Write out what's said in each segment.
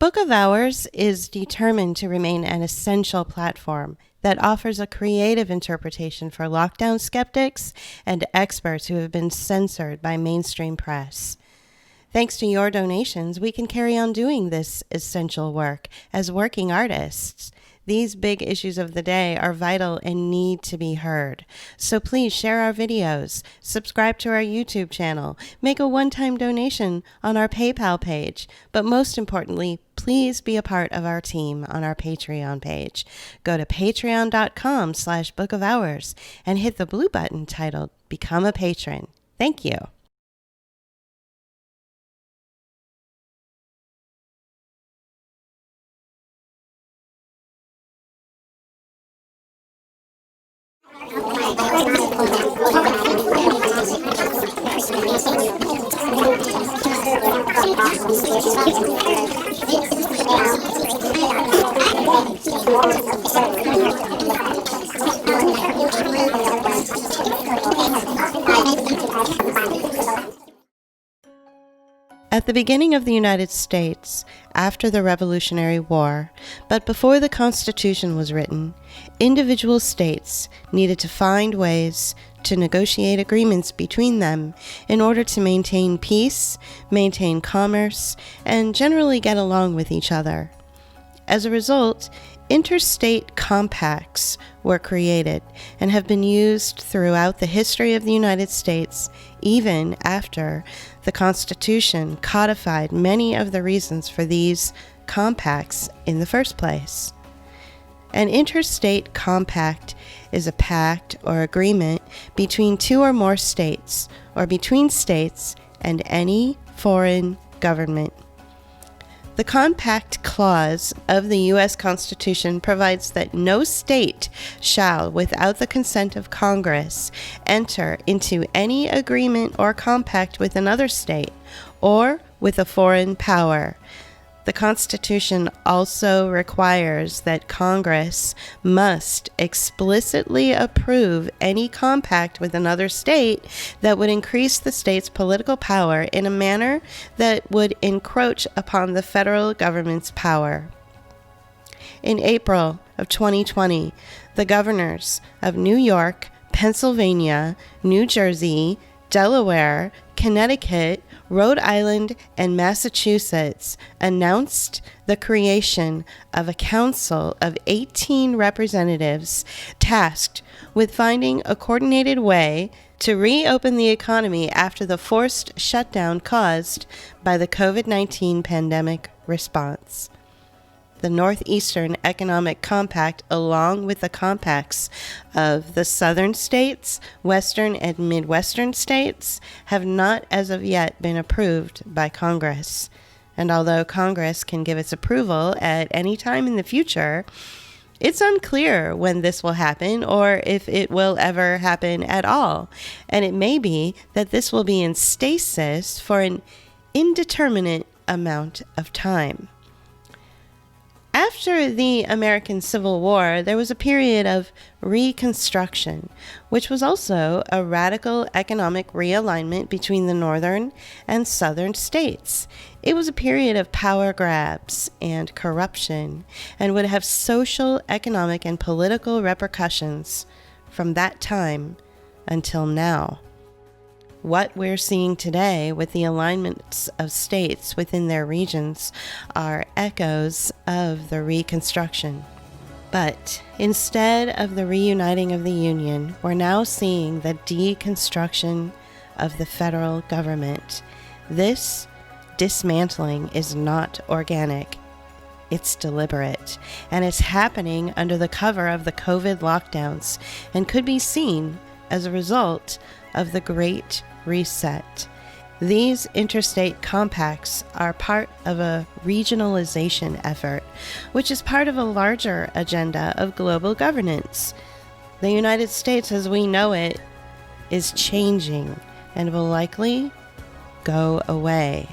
Book of Hours is determined to remain an essential platform that offers a creative interpretation for lockdown skeptics and experts who have been censored by mainstream press. Thanks to your donations, we can carry on doing this essential work as working artists. These big issues of the day are vital and need to be heard. So please share our videos, subscribe to our YouTube channel, make a one-time donation on our PayPal page, but most importantly, please be a part of our team on our Patreon page. Go to patreon.com/bookofhours and hit the blue button titled Become a Patron. Thank you. At the beginning of the United States, after the Revolutionary War, but before the Constitution was written, individual states needed to find ways to negotiate agreements between them in order to maintain peace, maintain commerce, and generally get along with each other. As a result, Interstate Compacts were created and have been used throughout the history of the United States, even after the Constitution codified many of the reasons for these compacts in the first place. An interstate compact is a pact or agreement between two or more states, or between states and any foreign government. The Compact Clause of the U.S. Constitution provides that no state shall, without the consent of Congress, enter into any agreement or compact with another state or with a foreign power. The Constitution also requires that Congress must explicitly approve any compact with another state that would increase the state's political power in a manner that would encroach upon the federal government's power. In April of 2020, the governors of New York, Pennsylvania, New Jersey, Delaware, Connecticut, Rhode Island, and Massachusetts announced the creation of a council of 18 representatives tasked with finding a coordinated way to reopen the economy after the forced shutdown caused by the COVID-19 pandemic response. The Northeastern Economic Compact, along with the compacts of the southern states, western and midwestern states, have not as of yet been approved by Congress. And although Congress can give its approval at any time in the future, it's unclear when this will happen or if it will ever happen at all. And it may be that this will be in stasis for an indeterminate amount of time. After the American Civil War, there was a period of Reconstruction, which was also a radical economic realignment between the northern and southern states. It was a period of power grabs and corruption, and would have social, economic, and political repercussions from that time until now. What we're seeing today with the alignments of states within their regions are echoes of the Reconstruction. But instead of the reuniting of the Union, we're now seeing the deconstruction of the federal government. This dismantling is not organic. It's deliberate, and it's happening under the cover of the COVID lockdowns and could be seen as a result of the Great Reset. These interstate compacts are part of a regionalization effort, which is part of a larger agenda of global governance. The United States, as we know it, is changing and will likely go away.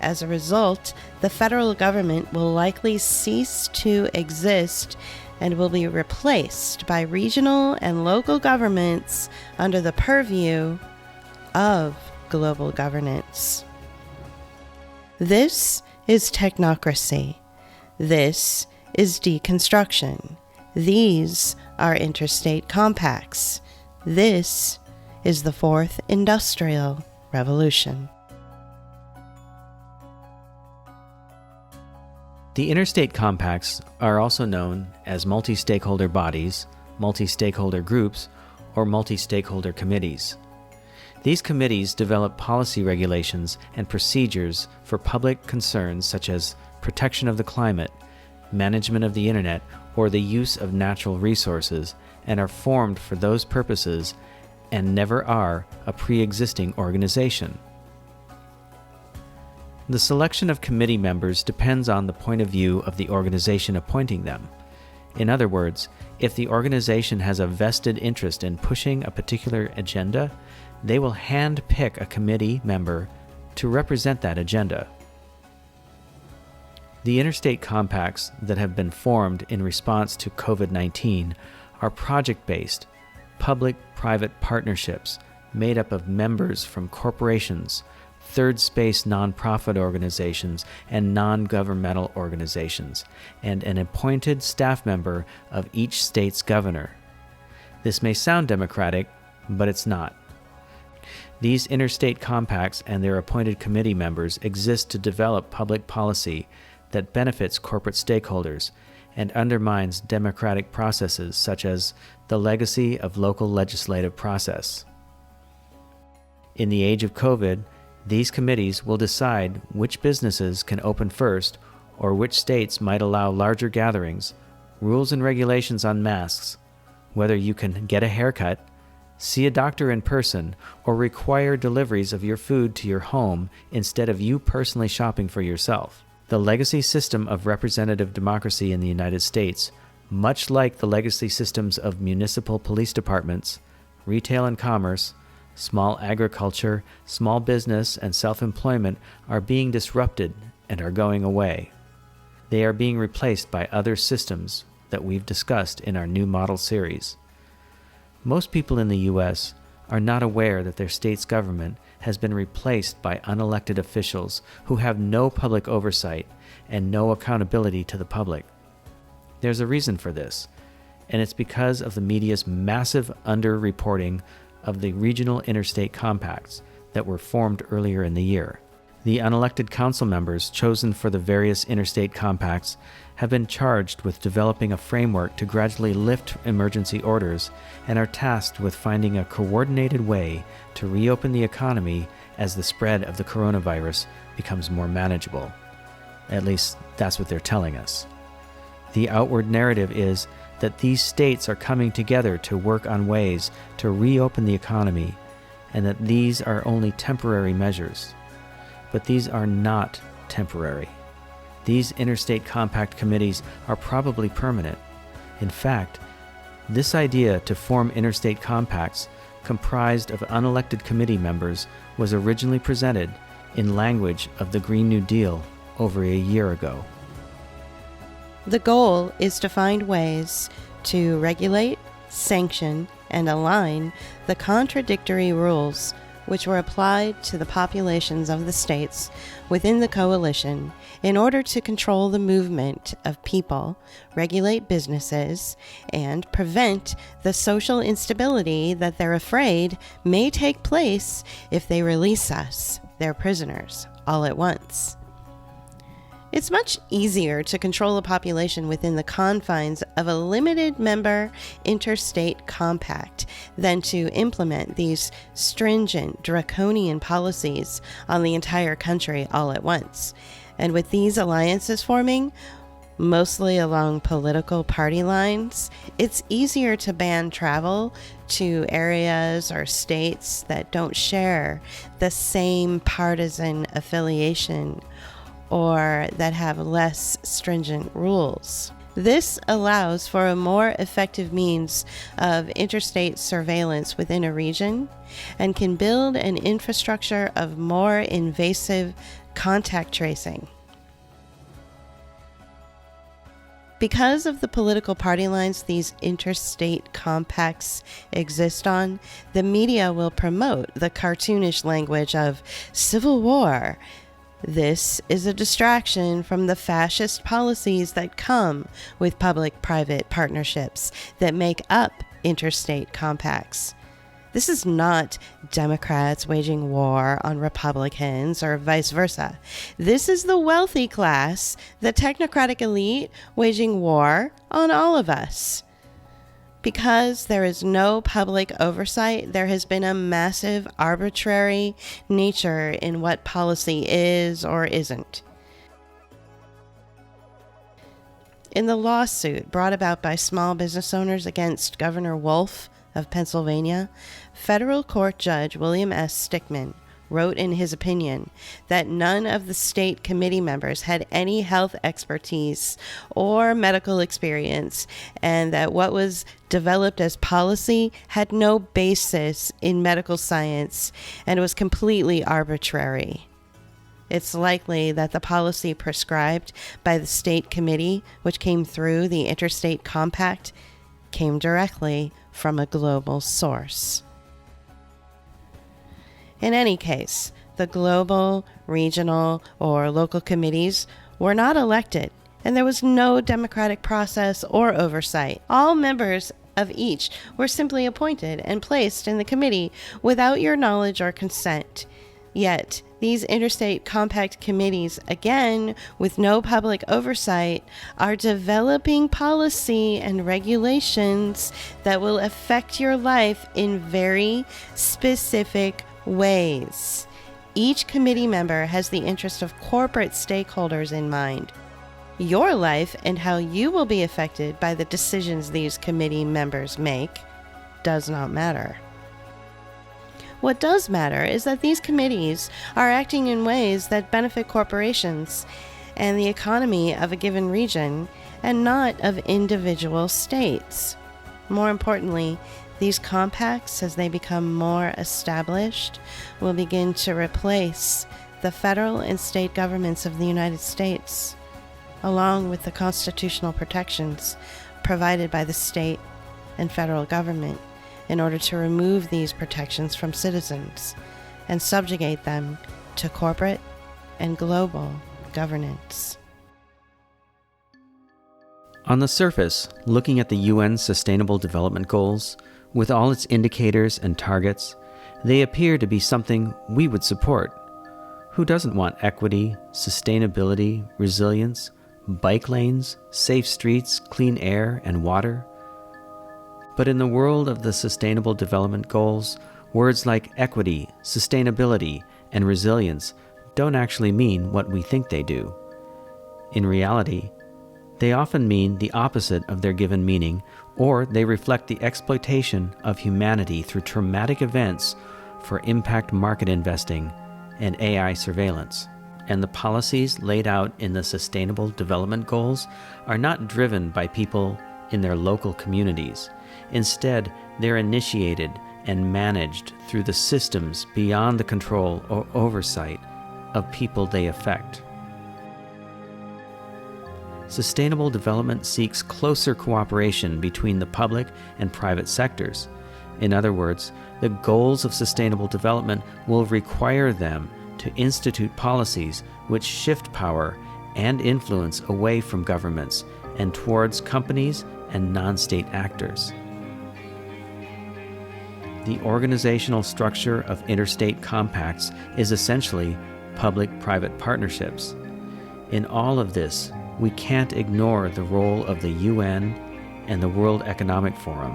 As a result, the federal government will likely cease to exist and will be replaced by regional and local governments under the purview of global governance. This is technocracy, This is Deconstruction. These are Interstate Compacts. This is the Fourth Industrial Revolution. The Interstate Compacts are also known as multi-stakeholder bodies, multi-stakeholder groups, or multi-stakeholder committees. These committees develop policy regulations and procedures for public concerns such as protection of the climate, management of the internet, or the use of natural resources, and are formed for those purposes and never are a pre-existing organization. The selection of committee members depends on the point of view of the organization appointing them. In other words, if the organization has a vested interest in pushing a particular agenda, they will hand-pick a committee member to represent that agenda. The Interstate Compacts that have been formed in response to COVID-19 are project-based, public-private partnerships made up of members from corporations, third space nonprofit organizations, and non-governmental organizations, and an appointed staff member of each state's governor. This may sound democratic, but it's not. These interstate compacts and their appointed committee members exist to develop public policy that benefits corporate stakeholders and undermines democratic processes such as the legacy of local legislative process. In the age of COVID, these committees will decide which businesses can open first or which states might allow larger gatherings, rules and regulations on masks, whether you can get a haircut, see a doctor in person, or require deliveries of your food to your home instead of you personally shopping for yourself. The legacy system of representative democracy in the United States, much like the legacy systems of municipal police departments, retail and commerce, small agriculture, small business, and self-employment, are being disrupted and are going away. They are being replaced by other systems that we've discussed in our new model series. Most people in the U.S. are not aware that their state's government has been replaced by unelected officials who have no public oversight and no accountability to the public. There's a reason for this, and it's because of the media's massive under-reporting of the regional interstate compacts that were formed earlier in the year. The unelected council members chosen for the various interstate compacts have been charged with developing a framework to gradually lift emergency orders and are tasked with finding a coordinated way to reopen the economy as the spread of the coronavirus becomes more manageable. At least, that's what they're telling us. The outward narrative is that these states are coming together to work on ways to reopen the economy, and that these are only temporary measures. But these are not temporary. These interstate compact committees are probably permanent. In fact, this idea to form interstate compacts comprised of unelected committee members was originally presented in language of the Green New Deal over a year ago. The goal is to find ways to regulate, sanction, and align the contradictory rules which were applied to the populations of the states within the coalition in order to control the movement of people, regulate businesses, and prevent the social instability that they're afraid may take place if they release us, their prisoners, all at once. It's much easier to control a population within the confines of a limited member interstate compact than to implement these stringent, draconian policies on the entire country all at once. And with these alliances forming, mostly along political party lines, it's easier to ban travel to areas or states that don't share the same partisan affiliation or that have less stringent rules. This allows for a more effective means of interstate surveillance within a region and can build an infrastructure of more invasive contact tracing. Because of the political party lines these interstate compacts exist on, the media will promote the cartoonish language of civil war This is a distraction from the fascist policies that come with public-private partnerships that make up interstate compacts. This is not Democrats waging war on Republicans or vice versa. This is the wealthy class, the technocratic elite, waging war on all of us. Because there is no public oversight, there has been a massive arbitrary nature in what policy is or isn't. In the lawsuit brought about by small business owners against Governor Wolf of Pennsylvania, federal court judge William S. Stickman wrote in his opinion that none of the state committee members had any health expertise or medical experience, and that what was developed as policy had no basis in medical science and was completely arbitrary. It's likely that the policy prescribed by the state committee, which came through the Interstate Compact, came directly from a global source. In any case, the global, regional, or local committees were not elected, and there was no democratic process or oversight. All members of each were simply appointed and placed in the committee without your knowledge or consent. Yet, these interstate compact committees, again, with no public oversight, are developing policy and regulations that will affect your life in very specific ways. Each committee member has the interest of corporate stakeholders in mind. Your life and how you will be affected by the decisions these committee members make does not matter. What does matter is that these committees are acting in ways that benefit corporations and the economy of a given region and not of individual states. More importantly, these compacts, as they become more established, will begin to replace the federal and state governments of the United States, along with the constitutional protections provided by the state and federal government, in order to remove these protections from citizens and subjugate them to corporate and global governance. On the surface, looking at the UN Sustainable Development Goals, with all its indicators and targets, they appear to be something we would support. Who doesn't want equity, sustainability, resilience, bike lanes, safe streets, clean air, and water? But in the world of the Sustainable Development Goals, words like equity, sustainability, and resilience don't actually mean what we think they do. In reality, they often mean the opposite of their given meaning, or they reflect the exploitation of humanity through traumatic events for impact market investing and AI surveillance. And the policies laid out in the Sustainable Development Goals are not driven by people in their local communities. Instead, they're initiated and managed through the systems beyond the control or oversight of people they affect. Sustainable development seeks closer cooperation between the public and private sectors. In other words, the goals of sustainable development will require them to institute policies which shift power and influence away from governments and towards companies and non-state actors. The organizational structure of interstate compacts is essentially public-private partnerships. In all of this, we can't ignore the role of the UN and the World Economic Forum.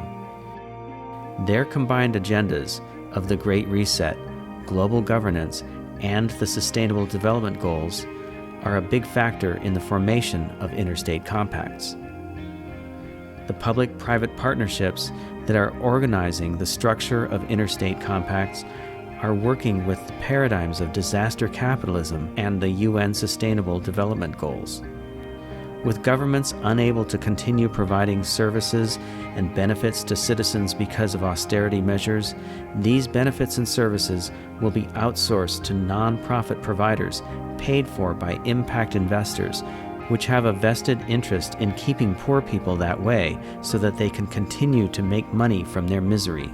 Their combined agendas of the Great Reset, global governance, and the Sustainable Development Goals are a big factor in the formation of interstate compacts. The public-private partnerships that are organizing the structure of interstate compacts are working with the paradigms of disaster capitalism and the UN Sustainable Development Goals. With governments unable to continue providing services and benefits to citizens because of austerity measures, these benefits and services will be outsourced to non-profit providers paid for by impact investors, which have a vested interest in keeping poor people that way so that they can continue to make money from their misery.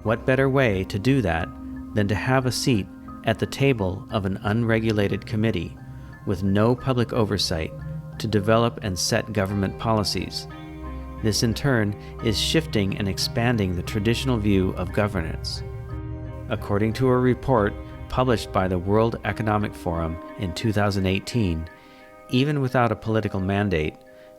What better way to do that than to have a seat at the table of an unregulated committee with no public oversight to develop and set government policies. This in turn is shifting and expanding the traditional view of governance. According to a report published by the World Economic Forum in 2018, even without a political mandate,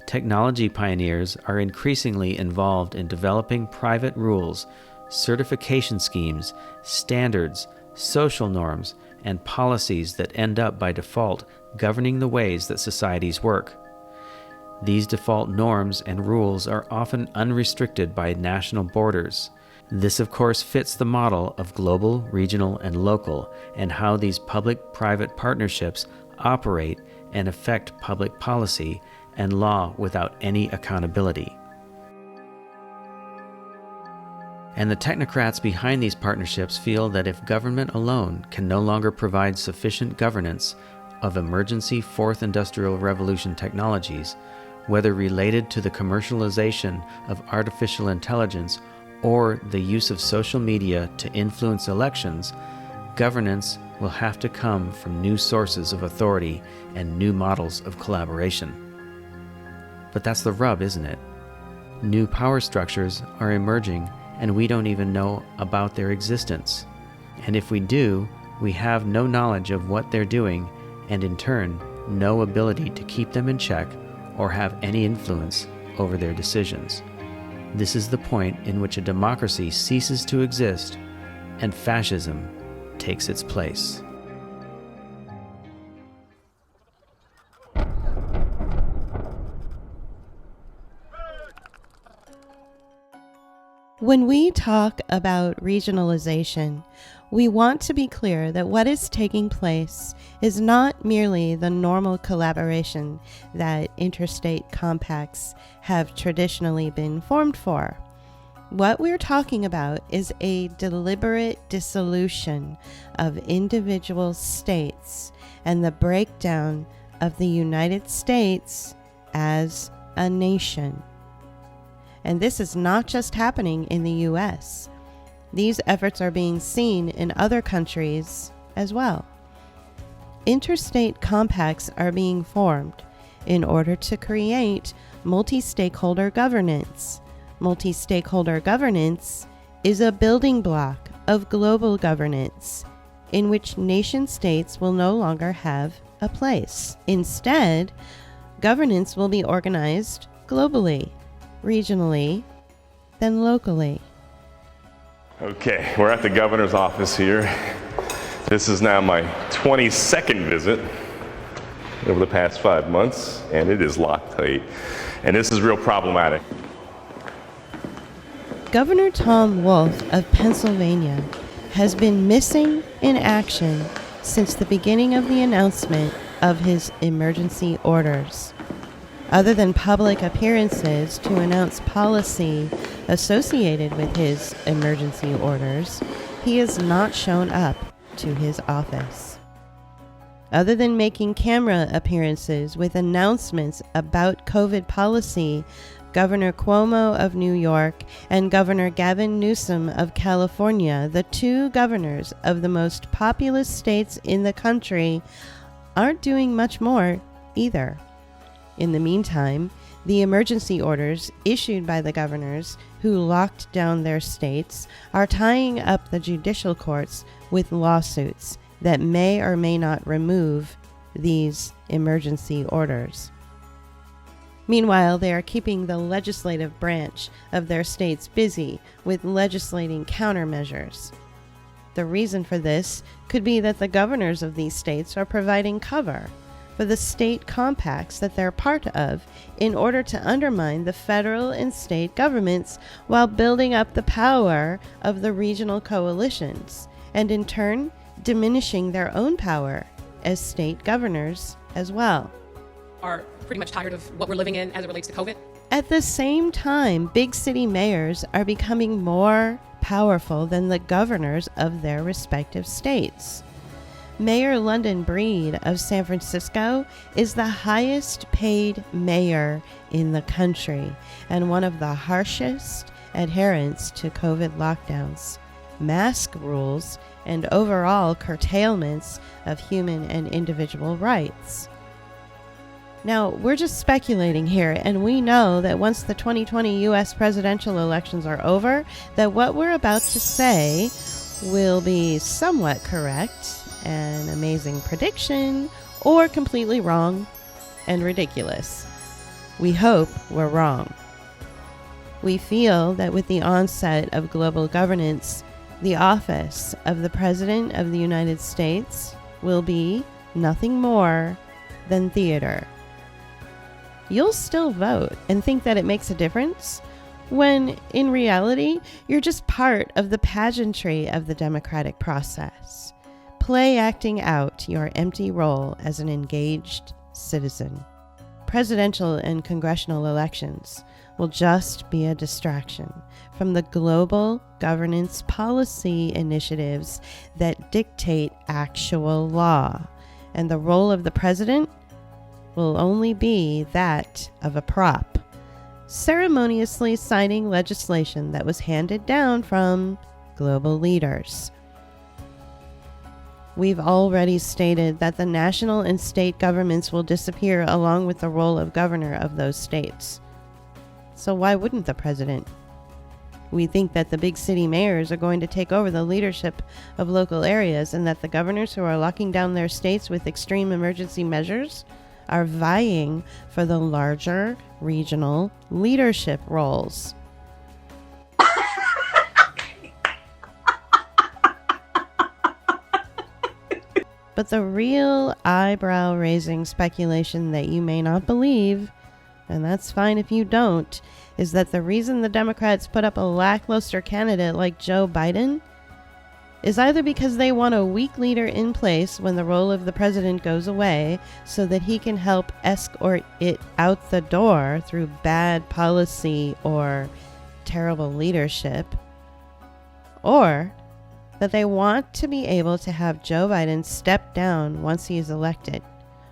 technology pioneers are increasingly involved in developing private rules, certification schemes, standards, social norms, and policies that end up by default governing the ways that societies work. These default norms and rules are often unrestricted by national borders. This, of course, fits the model of global, regional, and local, and how these public-private partnerships operate and affect public policy and law without any accountability. And the technocrats behind these partnerships feel that if government alone can no longer provide sufficient governance of emergency Fourth Industrial Revolution technologies, whether related to the commercialization of artificial intelligence or the use of social media to influence elections, governance will have to come from new sources of authority and new models of collaboration. But that's the rub, isn't it? New power structures are emerging and we don't even know about their existence. And if we do, we have no knowledge of what they're doing and in turn, no ability to keep them in check or have any influence over their decisions. This is the point in which a democracy ceases to exist and fascism takes its place. When we talk about regionalization, we want to be clear that what is taking place is not merely the normal collaboration that interstate compacts have traditionally been formed for. What we're talking about is a deliberate dissolution of individual states and the breakdown of the United States as a nation. And this is not just happening in the U.S. These efforts are being seen in other countries as well. Interstate compacts are being formed in order to create multi-stakeholder governance. Multi-stakeholder governance is a building block of global governance in which nation-states will no longer have a place. Instead, governance will be organized globally, regionally, then locally. Okay, we're at the governor's office here. This is now my 22nd visit over the past 5 months, and it is locked tight. And this is real problematic. Governor Tom Wolf of Pennsylvania has been missing in action since the beginning of the announcement of his emergency orders. Other than public appearances to announce policy associated with his emergency orders, he has not shown up to his office. Other than making camera appearances with announcements about COVID policy, Governor Cuomo of New York and Governor Gavin Newsom of California, the two governors of the most populous states in the country, aren't doing much more either. In the meantime, the emergency orders issued by the governors who locked down their states are tying up the judicial courts with lawsuits that may or may not remove these emergency orders. Meanwhile, they are keeping the legislative branch of their states busy with legislating countermeasures. The reason for this could be that the governors of these states are providing cover for the state compacts that they're part of in order to undermine the federal and state governments while building up the power of the regional coalitions, and in turn diminishing their own power as state governors as well. Are pretty much tired of what we're living in as it relates to COVID. At the same time, big city mayors are becoming more powerful than the governors of their respective states. Mayor London Breed of San Francisco is the highest paid mayor in the country and one of the harshest adherents to COVID lockdowns. mask rules, and overall curtailments of human and individual rights. Now, we're just speculating here, and we know that once the 2020 U.S. presidential elections are over, that what we're about to say will be somewhat correct, an amazing prediction, or completely wrong and ridiculous. We hope we're wrong. We feel that with the onset of global governance, the office of the President of the United States will be nothing more than theater. You'll still vote and think that it makes a difference, when in reality, you're just part of the pageantry of the democratic process, play acting out your empty role as an engaged citizen. Presidential and congressional elections will just be a distraction from the global governance policy initiatives that dictate actual law, and the role of the president will only be that of a prop, ceremoniously signing legislation that was handed down from global leaders. We've already stated that the national and state governments will disappear along with the role of governor of those states. So why wouldn't the president? We think that the big city mayors are going to take over the leadership of local areas, and that the governors who are locking down their states with extreme emergency measures are vying for the larger regional leadership roles. But the real eyebrow-raising speculation that you may not believe, and that's fine if you don't, is that the reason the Democrats put up a lackluster candidate like Joe Biden is either because they want a weak leader in place when the role of the president goes away so that he can help escort it out the door through bad policy or terrible leadership, or that they want to be able to have Joe Biden step down once he is elected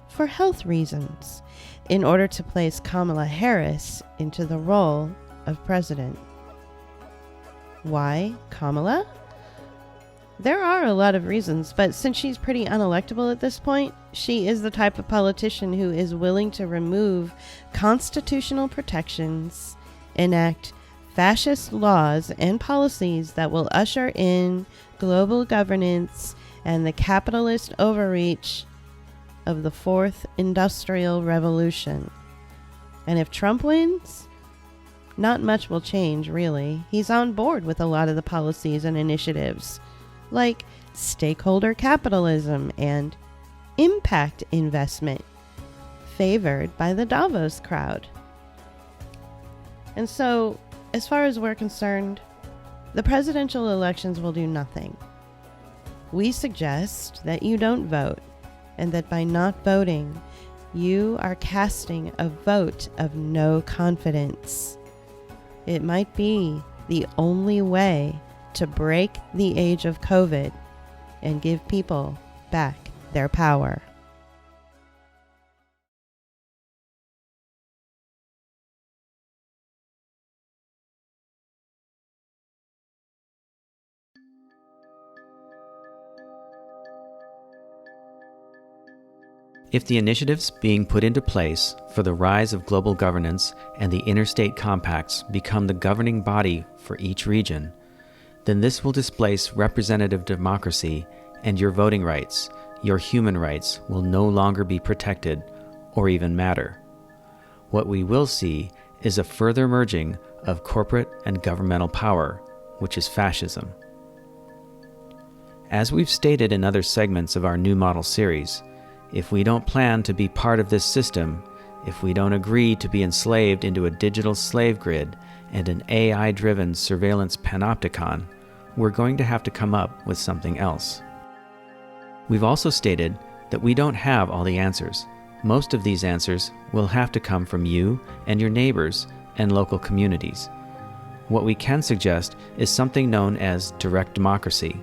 for health reasons in order to place Kamala Harris into the role of president. Why Kamala? There are a lot of reasons, but since she's pretty unelectable at this point, she is the type of politician who is willing to remove constitutional protections, enact fascist laws and policies that will usher in global governance and the capitalist overreach of the Fourth Industrial Revolution. And if Trump wins, not much will change, really. He's on board with a lot of the policies and initiatives, like stakeholder capitalism and impact investment, favored by the Davos crowd. And so, as far as we're concerned, the presidential elections will do nothing. We suggest that you don't vote, and that by not voting, you are casting a vote of no confidence. It might be the only way to break the age of COVID and give people back their power. If the initiatives being put into place for the rise of global governance and the Interstate Compacts become the governing body for each region, then this will displace representative democracy, and your voting rights, your human rights, will no longer be protected or even matter. What we will see is a further merging of corporate and governmental power, which is fascism. As we've stated in other segments of our New Model series, if we don't plan to be part of this system, if we don't agree to be enslaved into a digital slave grid and an AI-driven surveillance panopticon, we're going to have to come up with something else. We've also stated that we don't have all the answers. Most of these answers will have to come from you and your neighbors and local communities. What we can suggest is something known as direct democracy.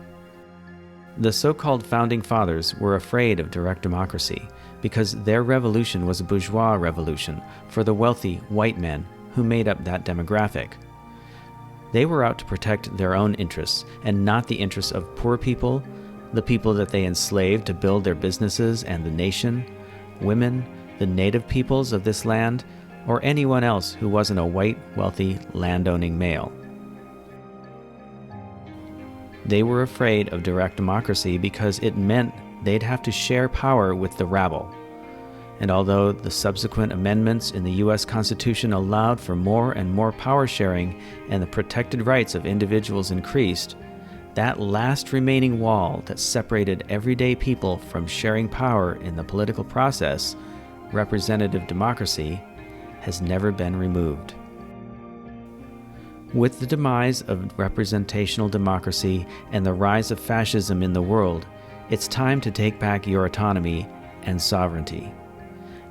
The so-called Founding Fathers were afraid of direct democracy because their revolution was a bourgeois revolution for the wealthy white men who made up that demographic. They were out to protect their own interests and not the interests of poor people, the people that they enslaved to build their businesses and the nation, women, the native peoples of this land, or anyone else who wasn't a white, wealthy, land-owning male. They were afraid of direct democracy because it meant they'd have to share power with the rabble. And although the subsequent amendments in the U.S. Constitution allowed for more and more power sharing and the protected rights of individuals increased, that last remaining wall that separated everyday people from sharing power in the political process, representative democracy, has never been removed. With the demise of representational democracy and the rise of fascism in the world, it's time to take back your autonomy and sovereignty.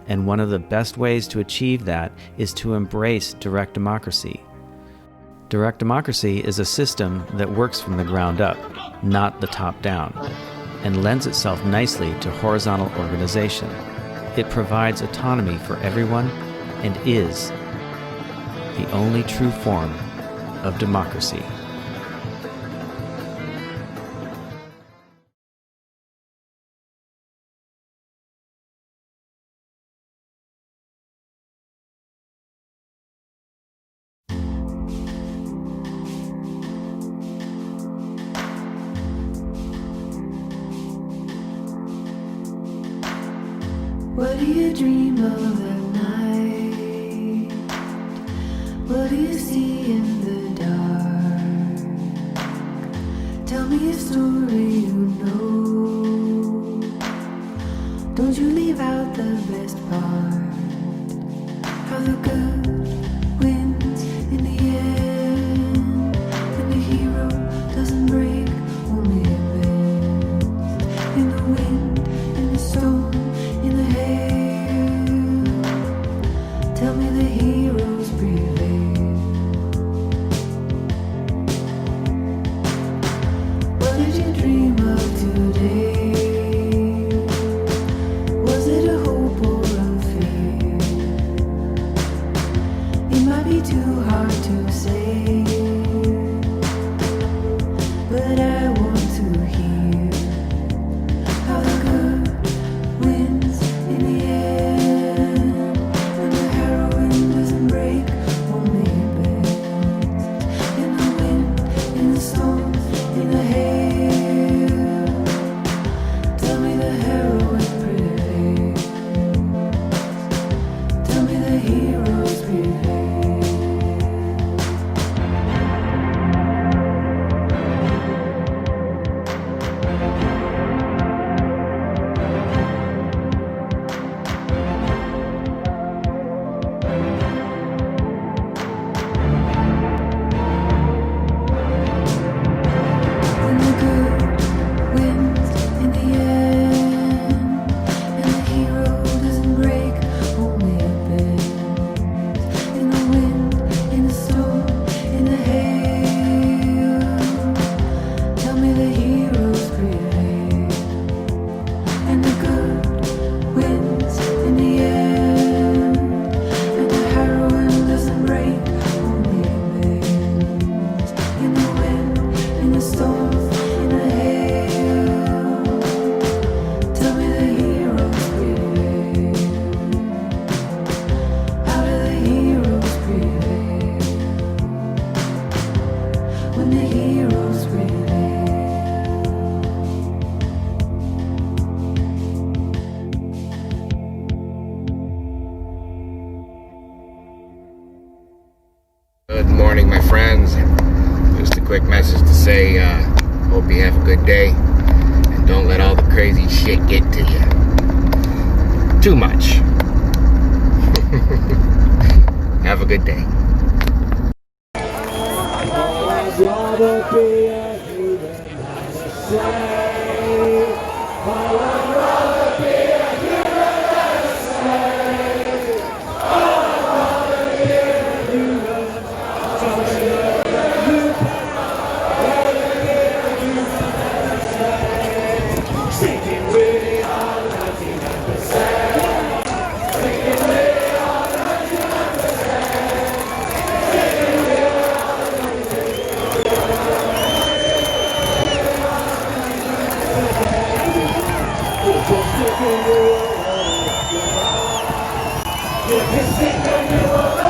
And one of the best ways to achieve that is to embrace direct democracy. Direct democracy is a system that works from the ground up, not the top down, and lends itself nicely to horizontal organization. It provides autonomy for everyone and is the only true form of democracy. What do you dream of at night? What do you see in the dark? Tell me a story you know. Don't you leave out the best part. How the good wins in the end, and the hero doesn't break, only it bends. In the wind, in the storm, in the hail, tell me the heroes prevail. What did you dream of today? Was it a hope or a fear? It might be too hard to say, but I want to hear how the good wins in the end, and the heroine doesn't break, only bends. In the wind, in the storms, in the hail, tell me the heroine prevails. Tell me the heroes prevail. When the good wins in the end, and the hero doesn't break, only it bends. In the wind, in the storm, in the hail, tell me the heroes prevail. And the good wins in the end, and the heroine doesn't break, only it bends. In the wind, in the storm, in the hail, tell me the heroes prevail. How do the heroes prevail? When the heroes prevail. Good morning, my friends. Just a quick message to say, hope you have a good day, and don't let all the crazy shit get to you. Too much. Have a good day. Thank you.